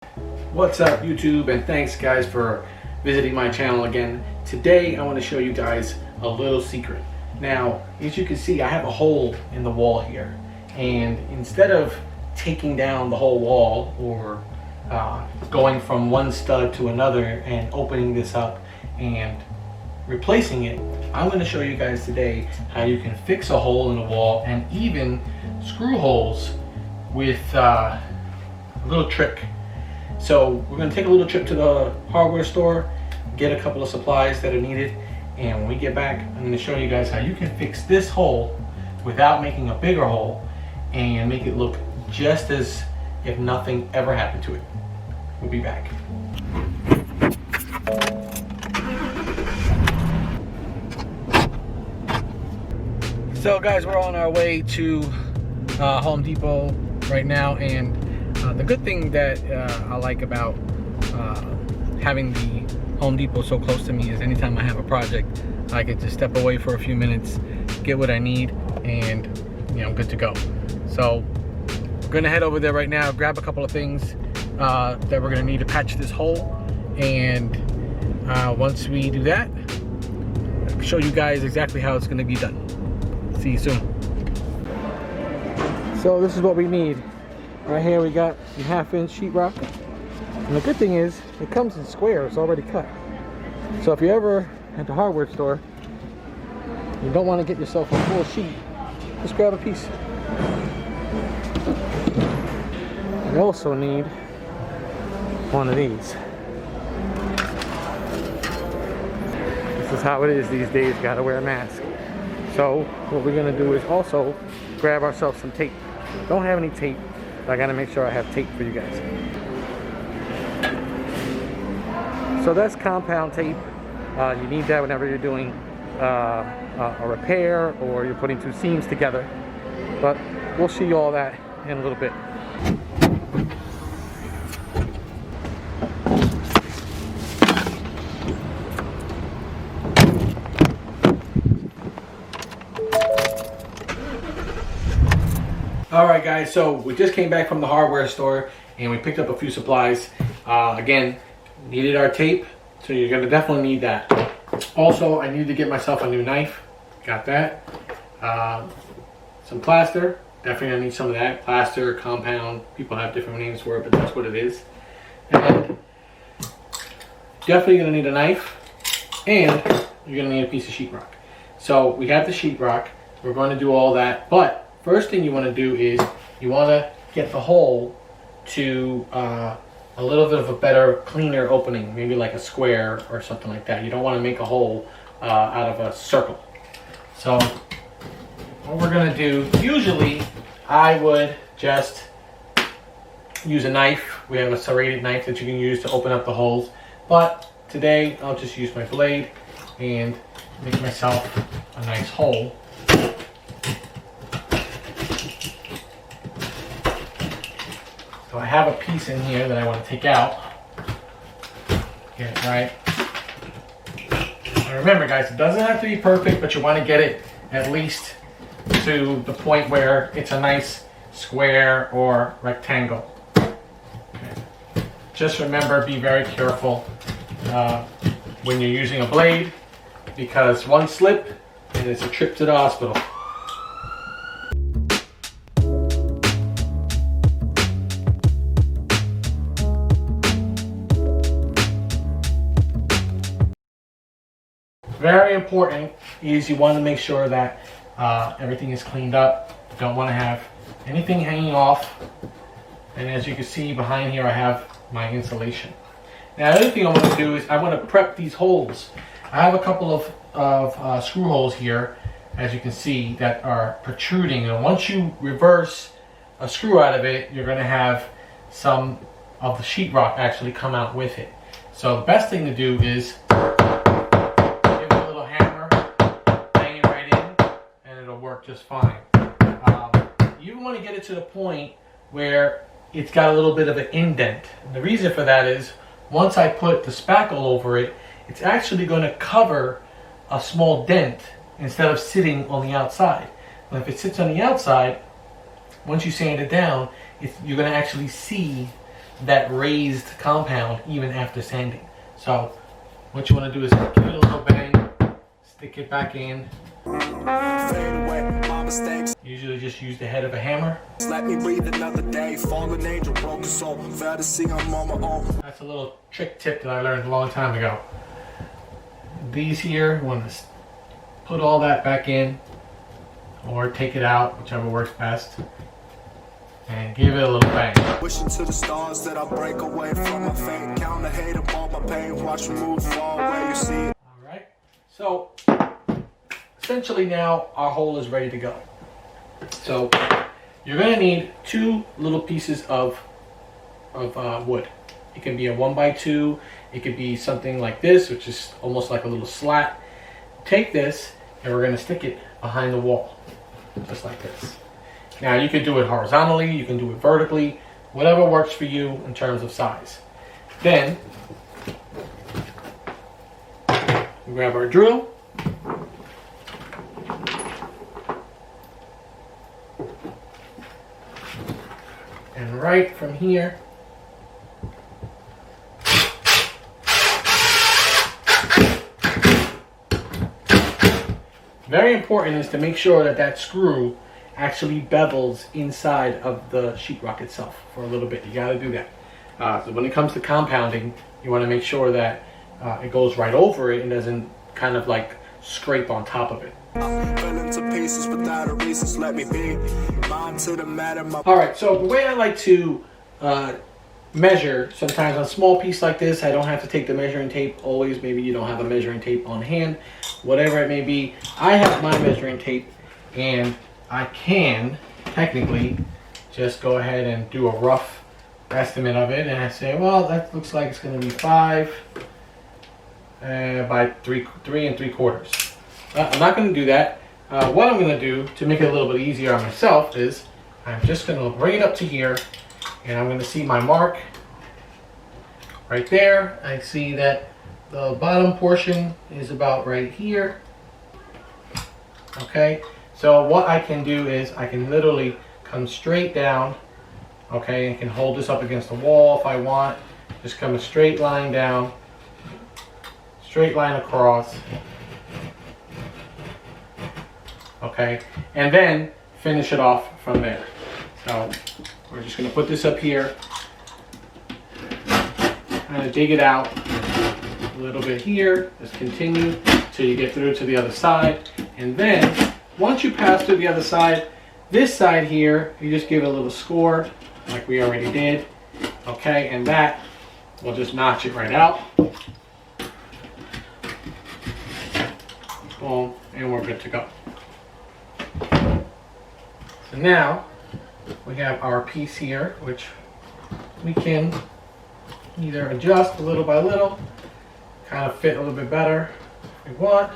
What's up YouTube, and thanks guys for visiting my channel again. Today I want to show you guys a little secret. Now as you can see, I have a hole in the wall here, and instead of taking down the whole wall or going from one stud to another and opening this up and replacing it, I'm going to show you guys today how you can fix a hole in the wall and even screw holes with a little trick. So we're going to take a little trip to the hardware store, get a couple of supplies that are needed, and when we get back, I'm going to show you guys how you can fix this hole without making a bigger hole and make it look just as if nothing ever happened to it. We'll be back. So guys, we're on our way to Home Depot right now, and the good thing that I like about having the Home Depot so close to me is anytime I have a project, I can just step away for a few minutes, get what I need, and I'm good to go. So we're gonna head over there right now, grab a couple of things that we're gonna need to patch this hole, and once we do that, I'll show you guys exactly how it's gonna be done. See you soon. So this is what we need. Right here we got some 1/2-inch sheetrock, and the good thing is it comes in squares already cut. So if you're ever at the hardware store, you don't want to get yourself a full sheet, just grab a piece. You also need one of these. This is how it is these days, gotta wear a mask. So what we're gonna do is also grab ourselves some tape. Don't have any tape, I gotta make sure I have tape for you guys. So that's compound tape. You need that whenever you're doing a repair or you're putting two seams together. But we'll show you all that in a little bit. Alright guys, so we just came back from the hardware store and we picked up a few supplies. Again, needed our tape, so you're going to definitely need that. Also, I need to get myself a new knife. Got that. Some plaster. Definitely going to need some of that. Plaster, compound. People have different names for it, but that's what it is. And definitely going to need a knife. And you're going to need a piece of sheetrock. So we have the sheetrock. We're going to do all that, but first thing you want to do is you want to get the hole to a little bit of a better, cleaner opening, maybe like a square or something like that. You don't want to make a hole out of a circle. So what we're going to do, usually I would just use a knife. We have a serrated knife that you can use to open up the holes, but today I'll just use my blade and make myself a nice hole. So I have a piece in here that I want to take out. Get it right. And remember guys, it doesn't have to be perfect, but you want to get it at least to the point where it's a nice square or rectangle. Okay. Just remember, be very careful when you're using a blade, because one slip and it's a trip to the hospital. Very important is you want to make sure that everything is cleaned up. You don't want to have anything hanging off. And as you can see behind here, I have my insulation. Now the other thing I want to do is I want to prep these holes. I have a couple of screw holes here, as you can see, that are protruding. And once you reverse a screw out of it, you're going to have some of the sheetrock actually come out with it. So the best thing to do is just fine. You want to get it to the point where it's got a little bit of an indent. And the reason for that is once I put the spackle over it, it's actually going to cover a small dent instead of sitting on the outside. And if it sits on the outside, once you sand it down, you're going to actually see that raised compound even after sanding. So what you want to do is give it a little bang, stick it back in. Usually just use the head of a hammer. Let me breathe another day. Fallen angel, broken soul. To see I'm on my own. That's a little trick tip that I learned a long time ago. These here, you want to put all that back in, or take it out, whichever works best, and give it a little bang. Wishing to the stars that I break away from my fate. Count the hate upon my pain. Watch me move far away. You see it. All right. So essentially now our hole is ready to go. So you're going to need 2 little pieces of wood. It can be a 1x2. It could be something like this, which is almost like a little slat. Take this and we're going to stick it behind the wall, just like this. Now you can do it horizontally, you can do it vertically, whatever works for you in terms of size. Then we grab our drill. And right from here, very important is to make sure that that screw actually bevels inside of the sheetrock itself for a little bit. You got to do that. So when it comes to compounding, you want to make sure that it goes right over it and doesn't kind of like scrape on top of it. Alright, so the way I like to measure, sometimes on a small piece like this, I don't have to take the measuring tape always. Maybe you don't have a measuring tape on hand, whatever it may be. I have my measuring tape, and I can technically just go ahead and do a rough estimate of it, and I say, well, that looks like it's going to be 5 by 3 3/4. I'm not going to do that. What I'm going to do to make it a little bit easier on myself is I'm just going to bring it up to here, and I'm going to see my mark right there. I see that the bottom portion is about right here. Okay, so what I can do is I can literally come straight down. Okay, I can hold this up against the wall if I want. Just come a straight line down, straight line across. Okay, and then finish it off from there. So we're just going to put this up here, kind of dig it out a little bit here, just continue till you get through to the other side, and then once you pass to the other side, this side here, you just give it a little score like we already did. Okay, and that will just notch it right out. Boom, and we're good to go. So now we have our piece here, which we can either adjust a little by little, kind of fit a little bit better if we want.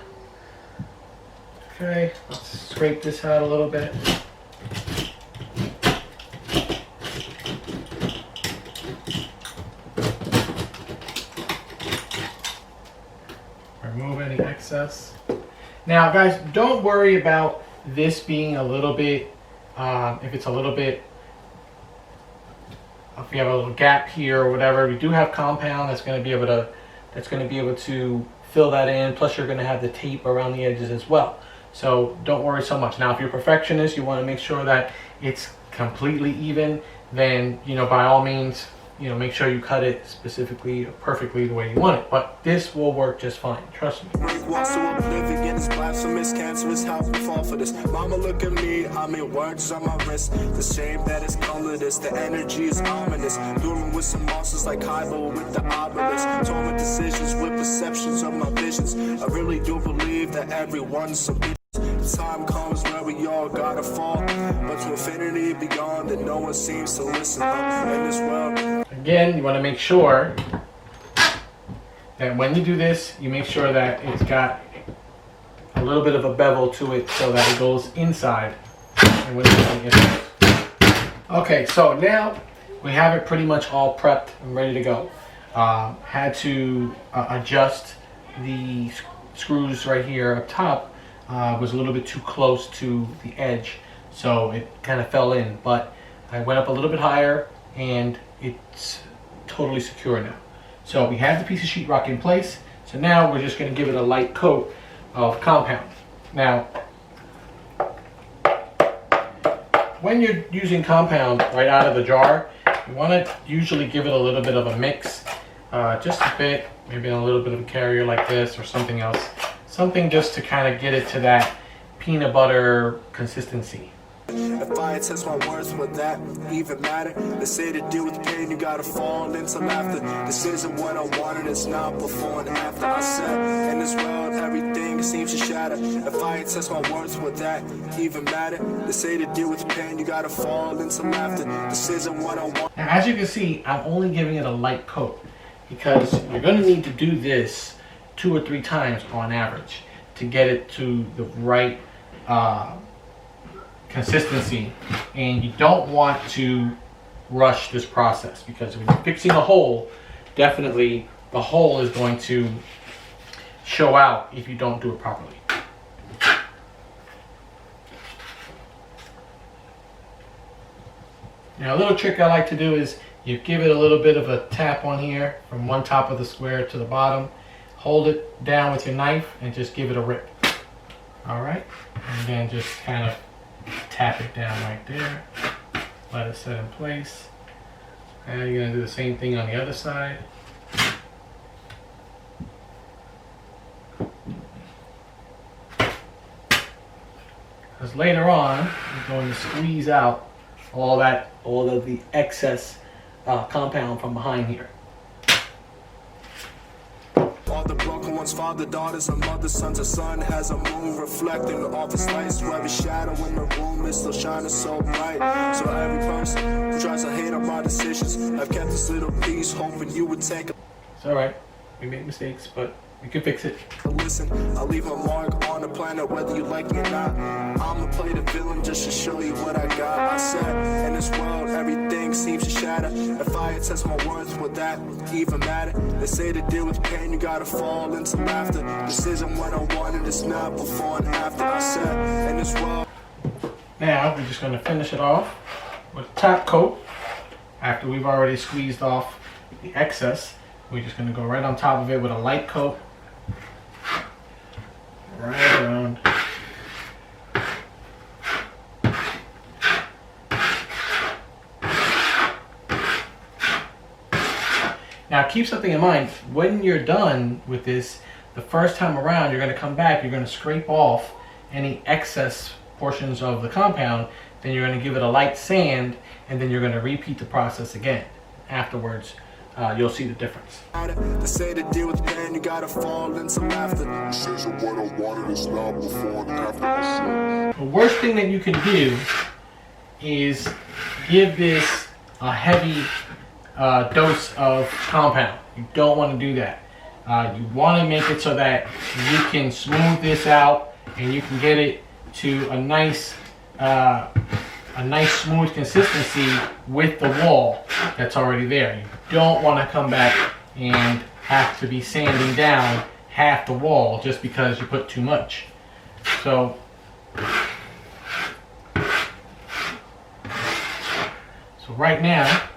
Okay, let's scrape this out a little bit. Remove any excess. Now guys, don't worry about this being a little bit, if it's a little bit, if we have a little gap here or whatever, we do have compound that's going to be able to fill that in. Plus you're going to have the tape around the edges as well. So don't worry so much. Now if you're a perfectionist, you want to make sure that it's completely even, then, you know, by all means, you know, make sure you cut it specifically, perfectly the way you want it. But this will work just fine, trust me. Mama look at me, I mean words on my wrist. The shame that is colorless, the energy is ominous. Dueling with some monsters like Kylo with the obelisk. Torment decisions with perceptions of my visions. I really do believe that everyone's some bitch. Time comes where we all gotta fall, but to infinity beyond, and no one seems to listen in this world. Again, you want to make sure that when you do this, you make sure that it's got a little bit of a bevel to it so that it goes inside. And when okay, so now we have it pretty much all prepped and ready to go. Had to adjust the screws right here up top. Was a little bit too close to the edge, so it kind of fell in, but I went up a little bit higher and it's totally secure now. So we have the piece of sheetrock in place. So now we're just going to give it a light coat of compound. Now, when you're using compound right out of the jar, you want to usually give it a little bit of a mix, just a bit, maybe a little bit of a carrier like this or something else. Something just to kind of get it to that peanut butter consistency. If I test my words, would that even matter? They say to deal with pain, you gotta fall into laughter. This isn't what I wanted, it's not before and after. I said, in this world, everything seems to shatter. If I test my words, would that even matter? They say to deal with pain, you gotta fall into laughter. This isn't what I want. Now, as you can see, I'm only giving it a light coat because you're going to need to do this 2 or 3 times on average to get it to the right consistency, and you don't want to rush this process because when you're fixing a hole, definitely the hole is going to show out if you don't do it properly. Now, a little trick I like to do is you give it a little bit of a tap on here from one top of the square to the bottom, hold it down with your knife and just give it a rip. Alright, and then just kind of tap it down right there, let it set in place, and you're going to do the same thing on the other side. Because later on you're going to squeeze out all of the excess compound from behind here. All the broken ones, father, daughters, and mother, sons, a son has a moon reflecting off its lights. So every shadow in the room is still shining so bright. So every person who tries to hate on my decisions, I've kept this little piece, hoping you would take a... It's alright, we make mistakes, but we can fix it. Listen, I'll leave a mark on the planet whether you like me or not. I'ma play the villain just to show you what I got. I said, in this world, everything seems to shatter. If I test my words, would that even matter? They say to deal with pain, you gotta fall into laughter. This isn't what I wanted, it's not before and after. I said, in this world. Now, we're just going to finish it off with a top coat. After we've already squeezed off the excess, we're just going to go right on top of it with a light coat. Right around. Now keep something in mind, when you're done with this, the first time around you're going to come back, you're going to scrape off any excess portions of the compound, then you're going to give it a light sand, and then you're going to repeat the process again. Afterwards, you'll see the difference. They say to deal with pain, you gotta fall into laughter. This isn't what I wanted, it's not before and after. The worst thing that you can do is give this a heavy dose of compound. You don't want to do that. You want to make it so that you can smooth this out and you can get it to a nice smooth consistency with the wall that's already there. You don't want to come back and have to be sanding down half the wall just because you put too much. So right now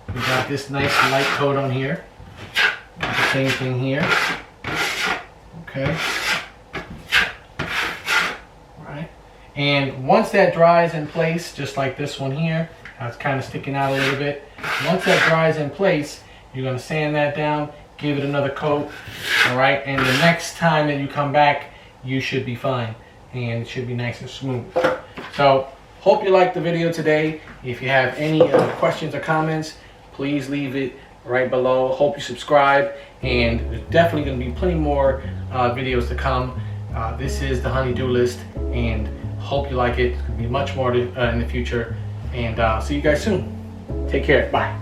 we got this nice light coat on here. The same thing here. Okay. And once that dries in place, just like this one here, it's kind of sticking out a little bit. Once that dries in place, you're going to sand that down, give it another coat, all right? And the next time that you come back, you should be fine, and it should be nice and smooth. So, hope you liked the video today. If you have any questions or comments, please leave it right below. Hope you subscribe, and there's definitely going to be plenty more videos to come. This is the Honey-Do List, and hope you like it. It's going to be much more in the future. And see you guys soon. Take care. Bye.